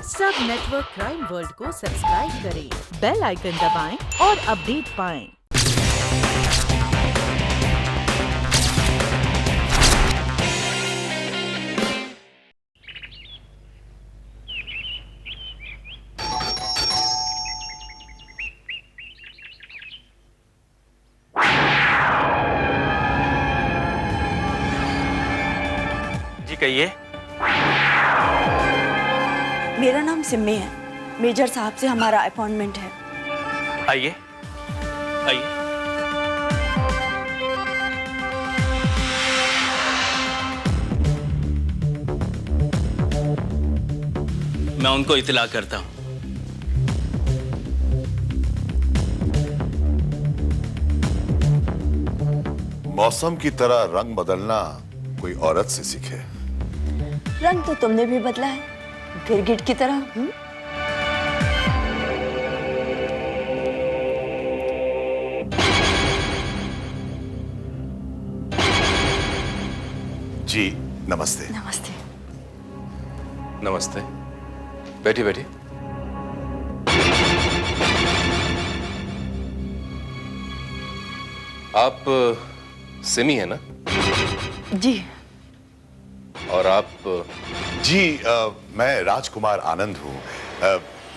सब network crime world को subscribe करें, बेल आइकन दबाएं और अपडेट पाएं। जी कहिए। मेरा नाम सिम्मी है। मेजर साहब से हमारा अपॉइंटमेंट है। आइए आइए। मैं उनको इत्तला करता हूँ। मौसम की तरह रंग बदलना कोई औरत से सीखे। रंग तो तुमने भी बदला है, गिरगिट की तरह। जी नमस्ते। नमस्ते। नमस्ते, बैठिए बैठिए। आप सिमी है ना? जी। और आप? जी मैं राजकुमार आनंद हूँ।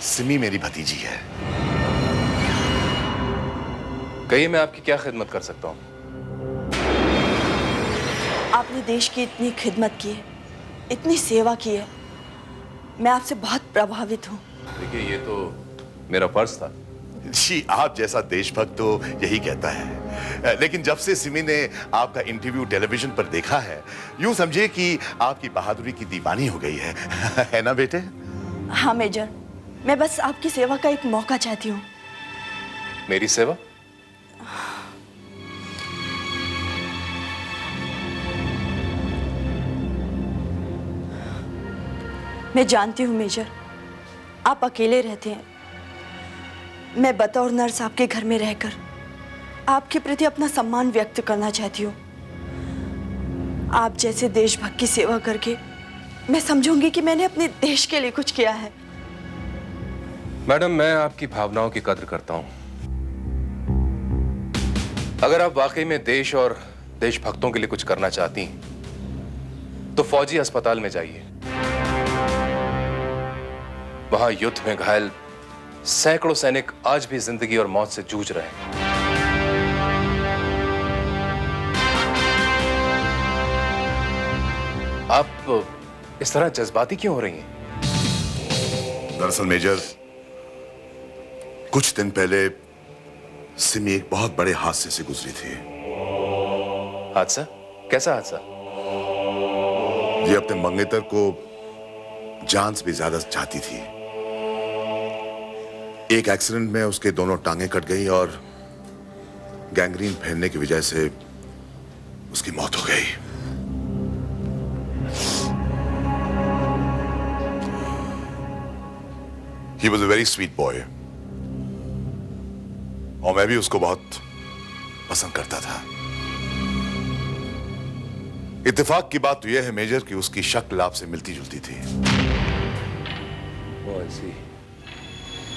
सिमी मेरी भतीजी है। कहिए, मैं आपकी क्या खिदमत कर सकता हूँ? आपने देश की इतनी खिदमत की है, इतनी सेवा की है, मैं आपसे बहुत प्रभावित हूँ। देखिए, ये तो मेरा फर्ज था। जी आप जैसा देशभक्त तो यही कहता है, लेकिन जब से सिमी ने आपका इंटरव्यू टेलीविजन पर देखा है, यूं समझिए कि आपकी बहादुरी की दीवानी हो गई है। है ना बेटे? हाँ मेजर, मैं बस आपकी सेवा का एक मौका चाहती हूँ। मेरी सेवा? मैं जानती हूँ मेजर, आप अकेले रहते हैं। मैं बतौर नर्स आपके घर में रहकर आपके प्रति अपना सम्मान व्यक्त करना चाहती हूँ। आप जैसे देशभक्त की सेवा करके मैं समझूंगी कि मैंने अपने देश के लिए कुछ किया है। मैडम, मैं आपकी भावनाओं की कद्र करता हूं। अगर आप वाकई में देश और देशभक्तों के लिए कुछ करना चाहती हैं, तो फौजी अस्पताल में जाइए। वहां युद्ध में घायल सैकड़ों सैनिक आज भी जिंदगी और मौत से जूझ रहे हैं। आप इस तरह जज्बाती क्यों हो रही हैं? दरअसल मेजर, कुछ दिन पहले सिमी एक बहुत बड़े हादसे से गुजरी थी। हादसा? कैसा हादसा? ये अपने मंगेतर को जान से भी ज्यादा चाहती थी। एक एक्सीडेंट में उसके दोनों टांगें कट गई और गैंग्रीन फैलने की वजह से उसकी मौत हो गई। He was a very sweet boy, और मैं भी उसको बहुत पसंद करता था। इत्तेफाक की बात तो यह है मेजर कि उसकी शक्ल आपसे मिलती जुलती थी। ओह, ऐसी।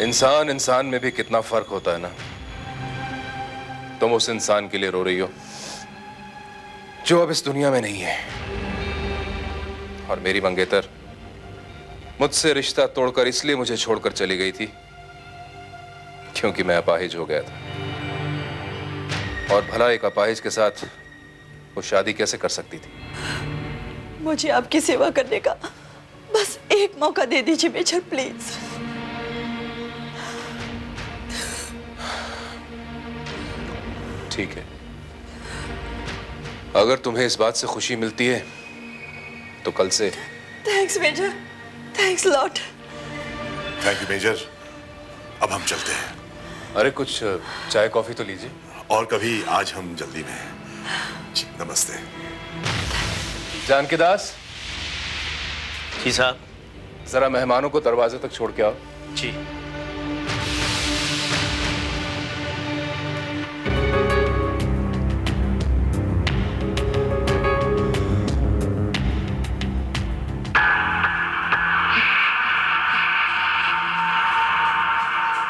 इंसान इंसान में भी कितना फर्क होता है ना। तुम उस इंसान के लिए रो रही हो जो अब इस दुनिया में नहीं है, और मेरी मंगेतर मुझसे रिश्ता तोड़कर इसलिए मुझे छोड़कर चली गई थी क्योंकि मैं अपाहिज हो गया था। और भला एक अपाहिज के साथ वो शादी कैसे कर सकती थी? मुझे आपकी सेवा करने का बस एक मौका दे दीजिए मेजर, प्लीज। ठीक है, अगर तुम्हें इस बात से खुशी मिलती है तो कल से। Thanks major, thanks lot. Thank you major. अब हम चलते हैं। अरे कुछ चाय कॉफी तो लीजिए। और कभी, आज हम जल्दी में हैं। जी नमस्ते। जानकी दास, जी साहब। जरा मेहमानों को दरवाजे तक छोड़ के आओ। जी।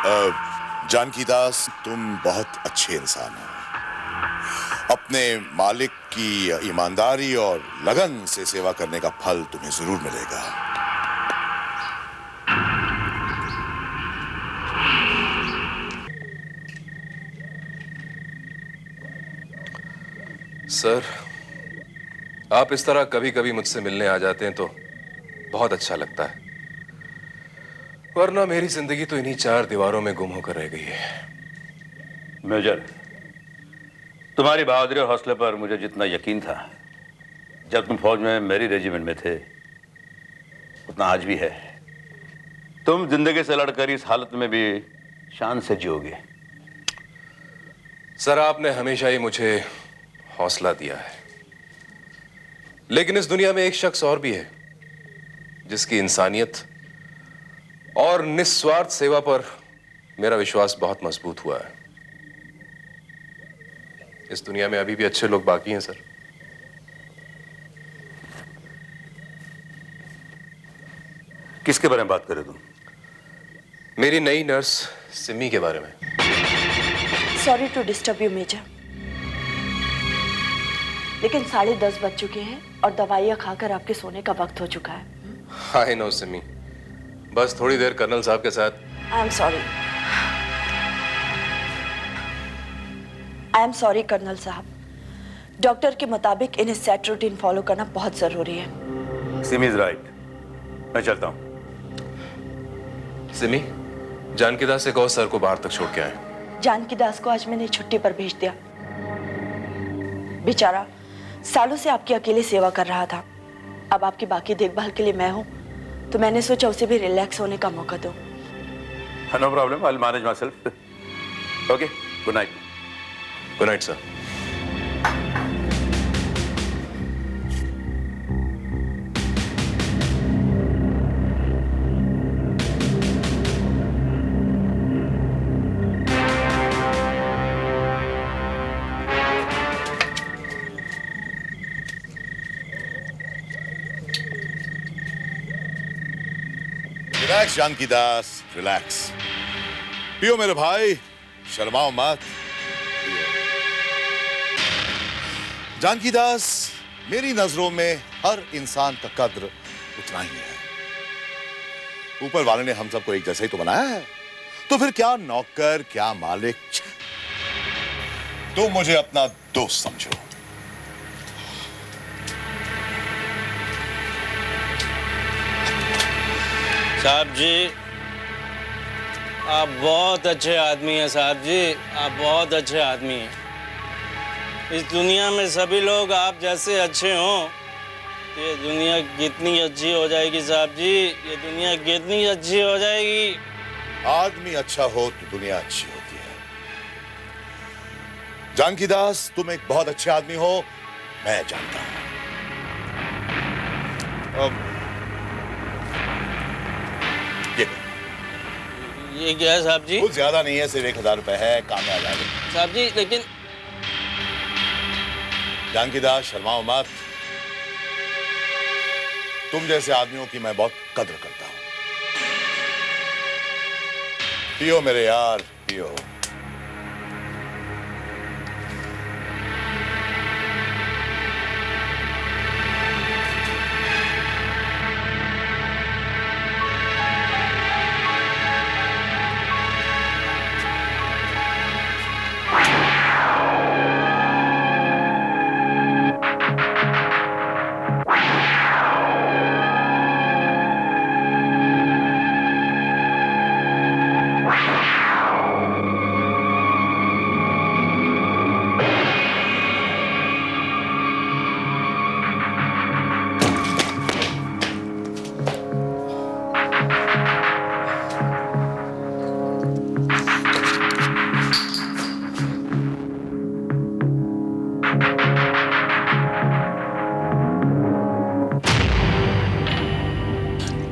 जानकी दास, तुम बहुत अच्छे इंसान हो। अपने मालिक की ईमानदारी और लगन से सेवा करने का फल तुम्हें जरूर मिलेगा। सर, आप इस तरह कभी कभी मुझसे मिलने आ जाते हैं तो बहुत अच्छा लगता है, वरना मेरी जिंदगी तो इन्हीं चार दीवारों में गुम होकर रह गई है। मेजर, तुम्हारी बहादुरी और हौसले पर मुझे जितना यकीन था जब तुम फौज में मेरी रेजिमेंट में थे, उतना आज भी है। तुम जिंदगी से लड़कर इस हालत में भी शान से जियोगे। सर, आपने हमेशा ही मुझे हौसला दिया है, लेकिन इस दुनिया में एक शख्स और भी है जिसकी इंसानियत और निस्वार्थ सेवा पर मेरा विश्वास बहुत मजबूत हुआ है। इस दुनिया में अभी भी अच्छे लोग बाकी हैं सर। किसके बारे में बात कर रहे हो तुम? मेरी नई नर्स सिमी के बारे में। Sorry to disturb you major, लेकिन 10:30 बज चुके हैं और दवाइयाँ खाकर आपके सोने का वक्त हो चुका है। हाय नो सिमी, बस थोड़ी देर कर्नल साहब के साथ। आई एम सॉरी कर्नल साहब। डॉक्टर के मुताबिक इन्हें सेट रूटीन फॉलो करना बहुत जरूरी है। सिमी इज राइट, मैं चलता हूँ। सिमी, जानकी दास से कहो सर को बाहर तक छोड़ के आए। जानकी दास को आज मैंने छुट्टी पर भेज दिया। बेचारा सालों से आपकी अकेले सेवा कर रहा था। अब आपकी बाकी देखभाल के लिए मैं हूँ, तो मैंने सोचा उसे भी रिलैक्स होने का मौका दूं। No problem, I will manage myself. Okay, good night. Good night sir. Relax Janki Das, relax. पियो मेरे भाई, शर्माओ मत। जानकी दास, मेरी नजरों में हर इंसान का कद्र उतना ही है। ऊपर वाले ने हम सबको एक जैसा ही तो बनाया है, तो फिर क्या नौकर, क्या मालिक। तुम मुझे अपना दोस्त समझो। साहब जी, आप बहुत अच्छे आदमी हैं। साहब जी, आप बहुत अच्छे आदमी हैं। इस दुनिया में सभी लोग आप जैसे अच्छे हों, ये दुनिया कितनी अच्छी हो जाएगी। साहब जी, ये दुनिया कितनी अच्छी हो जाएगी। आदमी अच्छा हो तो दुनिया अच्छी होती है। जानकी दास, तुम एक बहुत अच्छे आदमी हो, मैं जानता हूं। ये क्या है साहब जी? कुछ ज्यादा नहीं है, सिर्फ 1000 रुपए है, काम में आ जाएगा। साहब जी, लेकिन जानकी दास, शर्माओ मत। तुम जैसे आदमियों की मैं बहुत कद्र करता हूं। पियो मेरे यार, पियो।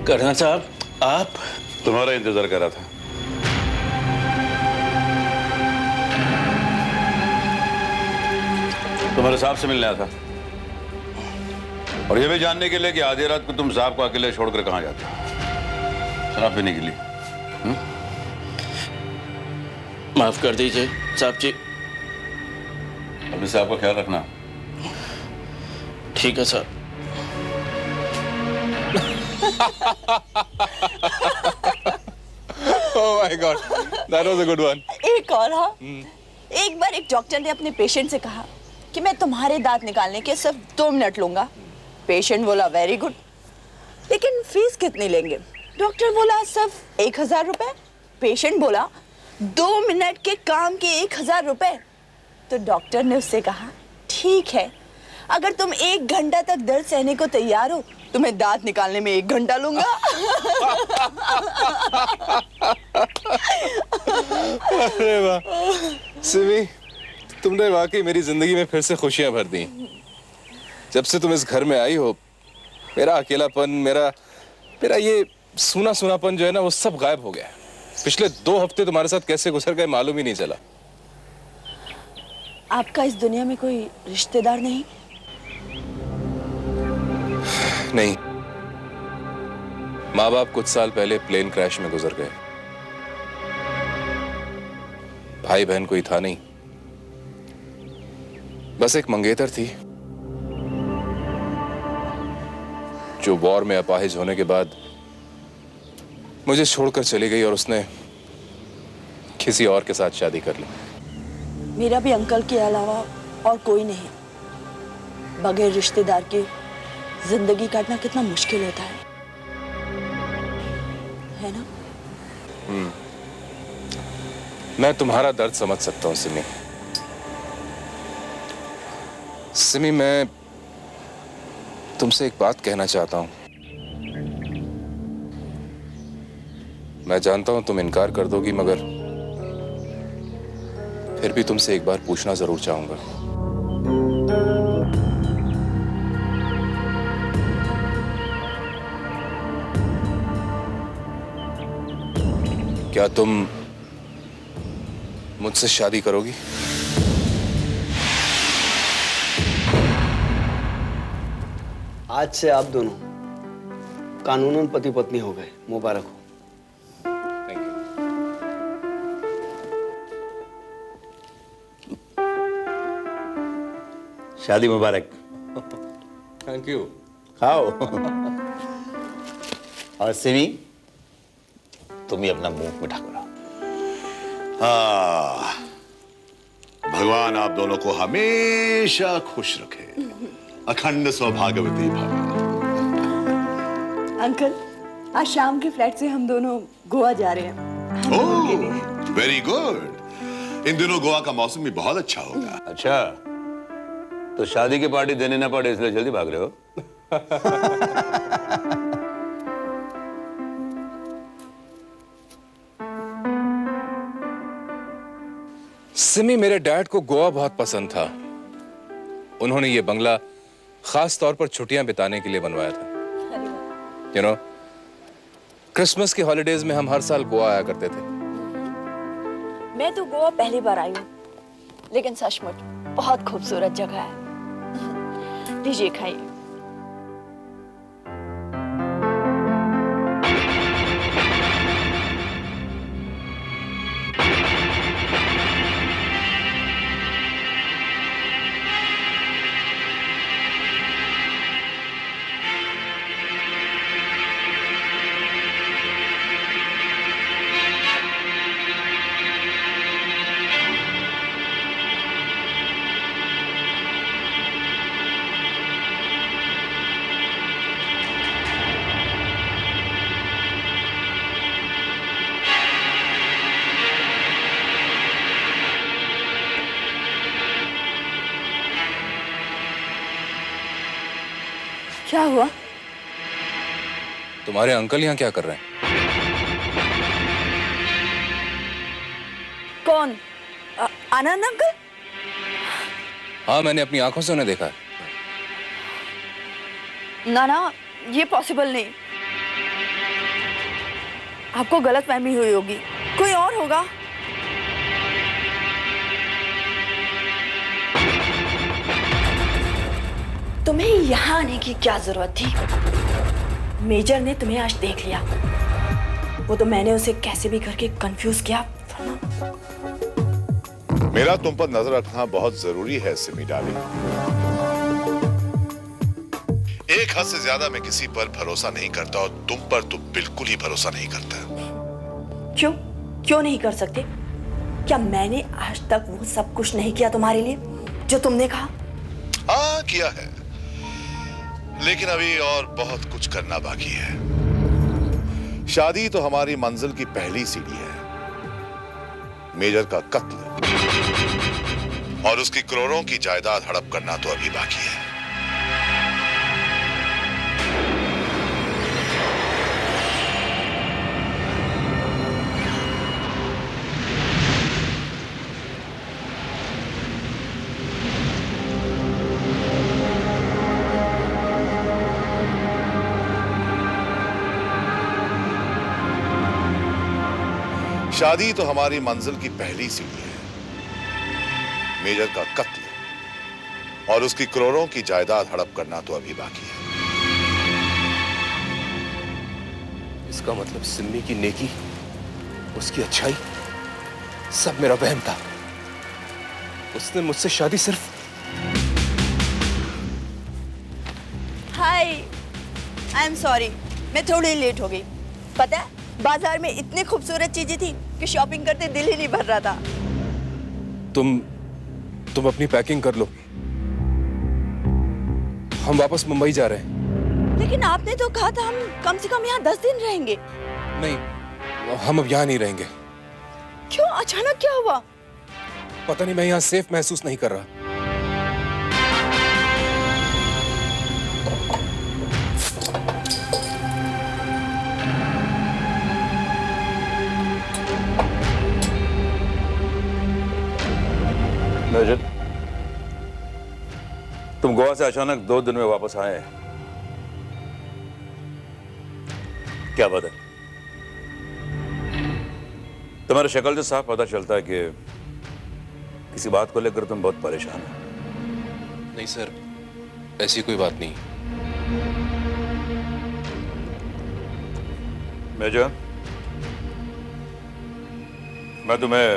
कर्नल साहब, आप? तुम्हारा इंतजार कर रहा था। तुम्हारे साहब से मिलने आया था, और ये भी जानने के लिए कि आधी रात को तुम साहब को अकेले छोड़कर कहां जाते हो, शराब पीने के लिए। माफ कर दीजिए साहब जी। अब इससे आपका ख्याल रखना। ठीक है sir. Oh my God, that was a good one. एक और हाँ, एक बार एक डॉक्टर ने अपने पेशेंट से कहा कि मैं तुम्हारे दांत निकालने के सिर्फ 2 मिनट लूंगा। पेशेंट बोला वेरी गुड, लेकिन फीस कितनी लेंगे? डॉक्टर बोला सिर्फ 1000 रुपए। पेशेंट बोला 2 मिनट के काम के 1000 रुपए। तो डॉक्टर ने उससे कहा ठीक है, अगर तुम 1 घंटा तक दर्द सहने को तैयार हो, तुम्हें दांत निकालने में 1 घंटा लूंगा। अरे वाह सिमी, तुमने वाकई मेरी जिंदगी में फिर से खुशियां भर दी। जब से तुम इस घर में आई हो, मेरा अकेलापन, मेरा ये सूना सूनापन जो है ना, वो सब गायब हो गया। पिछले 2 हफ्ते तुम्हारे साथ कैसे गुजर गए मालूम ही नहीं चला। आपका इस दुनिया में कोई रिश्तेदार नहीं? नहीं, माँ बाप कुछ साल पहले प्लेन क्रैश में गुजर गए। भाई बहन कोई था नहीं, बस एक मंगेतर थी जो वॉर में अपाहिज होने के बाद मुझे छोड़कर चली गई और उसने किसी और के साथ शादी कर ली। मेरा भी अंकल के अलावा और कोई नहीं। बगैर रिश्तेदार के जिंदगी काटना कितना मुश्किल होता है ना? मैं तुम्हारा दर्द समझ सकता हूं सिमी। सिमी, मैं तुमसे एक बात कहना चाहता हूं। मैं जानता हूं तुम इनकार कर दोगी, मगर फिर भी तुमसे एक बार पूछना जरूर चाहूंगा। क्या तुम मुझसे शादी करोगी? आज से आप दोनों कानूनन पति पत्नी हो गए। मुबारक हो। Thank you. शादी मुबारक। Thank you. खाओ। और सिमी, तुम ही अपना मुंह मिठा करो। हाँ, भगवान आप दोनों को हमेशा खुश रखे, अखंड सौभाग्यवती भव। अंकल, आज शाम के फ्लाइट से हम दोनों गोवा जा रहे हैं। ओह, वेरी गुड। इन दिनों गोवा का मौसम भी बहुत अच्छा होगा। अच्छा, तो शादी की पार्टी देने ना पड़े इसलिए जल्दी भाग रहे हो? सिमी, मेरे डैड को गोवा बहुत पसंद था। उन्होंने ये बंगला खास तौर पर छुट्टियां बिताने के लिए बनवाया था। यू नो, क्रिसमस की हॉलिडेज में हम हर साल गोवा आया करते थे। मैं तो गोवा पहली बार आई हूँ, लेकिन सचमुच बहुत खूबसूरत जगह है। लीजिए, खाइए। क्या हुआ? तुम्हारे अंकल यहाँ क्या कर रहे हैं? कौन? आनंद अंकल? हाँ, मैंने अपनी आंखों से उन्हें देखा है। ना, ये पॉसिबल नहीं। आपको गलतफहमी हुई होगी, कोई और होगा। तुम्हें यहाँ आने की क्या जरूरत थी? मेजर ने तुम्हें आज देख लिया। वो तो मैंने उसे कैसे भी करके कंफ्यूज किया, वरना मेरा तुम पर नजर रखना बहुत जरूरी है सिमी डार्लिंग। एक हद से ज्यादा मैं किसी पर भरोसा नहीं करता और तुम पर तो बिल्कुल ही भरोसा नहीं करता। क्यों नहीं कर सकते? क्या मैंने आज तक वो सब कुछ नहीं किया तुम्हारे लिए जो तुमने कहा? हाँ किया है, लेकिन अभी और बहुत कुछ करना बाकी है। शादी तो हमारी मंजिल की पहली सीढ़ी है। मेजर का कत्ल और उसकी करोड़ों की जायदाद हड़प करना तो अभी बाकी है। शादी तो हमारी मंजिल की पहली सीढ़ी है। मेजर का कत्ल और उसकी करोड़ों की जायदाद हड़प करना तो अभी बाकी है। इसका मतलब सिमी की नेकी, उसकी अच्छाई सब मेरा वहम था। उसने मुझसे शादी सिर्फ हाय, आई एम सॉरी, मैं थोड़ी लेट हो गई। पता है बाजार में इतनी खूबसूरत चीजें थी कि शॉपिंग करते दिल ही नहीं भर रहा था। तुम अपनी पैकिंग कर लो, हम वापस मुंबई जा रहे हैं। लेकिन आपने तो कहा था हम कम से कम यहाँ 10 दिन रहेंगे। नहीं, हम अब यहाँ नहीं रहेंगे। क्यों, अचानक क्या हुआ? पता नहीं, मैं यहाँ सेफ महसूस नहीं कर रहा। मेजर, तुम गोवा से अचानक 2 दिन में वापस आए हैं, क्या बात है? तुम्हारे शक्ल से साफ पता चलता है कि किसी बात को लेकर तुम बहुत परेशान हो। नहीं सर, ऐसी कोई बात नहीं। मेजर, मैं तुम्हें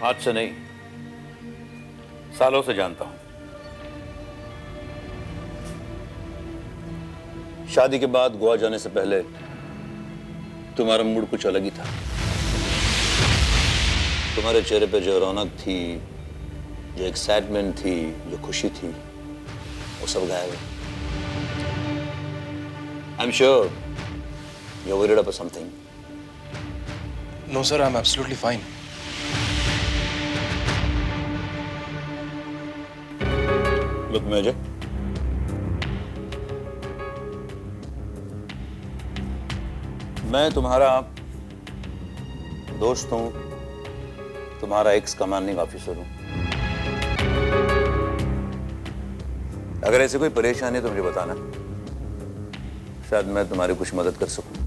आज से नहीं, सालों से जानता हूं। शादी के बाद गोवा जाने से पहले तुम्हारा मूड कुछ अलग ही था। तुम्हारे चेहरे पे जो रौनक थी, जो एक्साइटमेंट थी, जो खुशी थी, वो सब गायब है। I am sure you are worried about something. No sir, I am absolutely fine. Look major, मैं तुम्हारा दोस्त हूं, तुम्हारा एक्स कमांडिंग ऑफिसर हूं। अगर ऐसी कोई परेशानी है तो मुझे बताना, शायद मैं तुम्हारी कुछ मदद कर सकूं।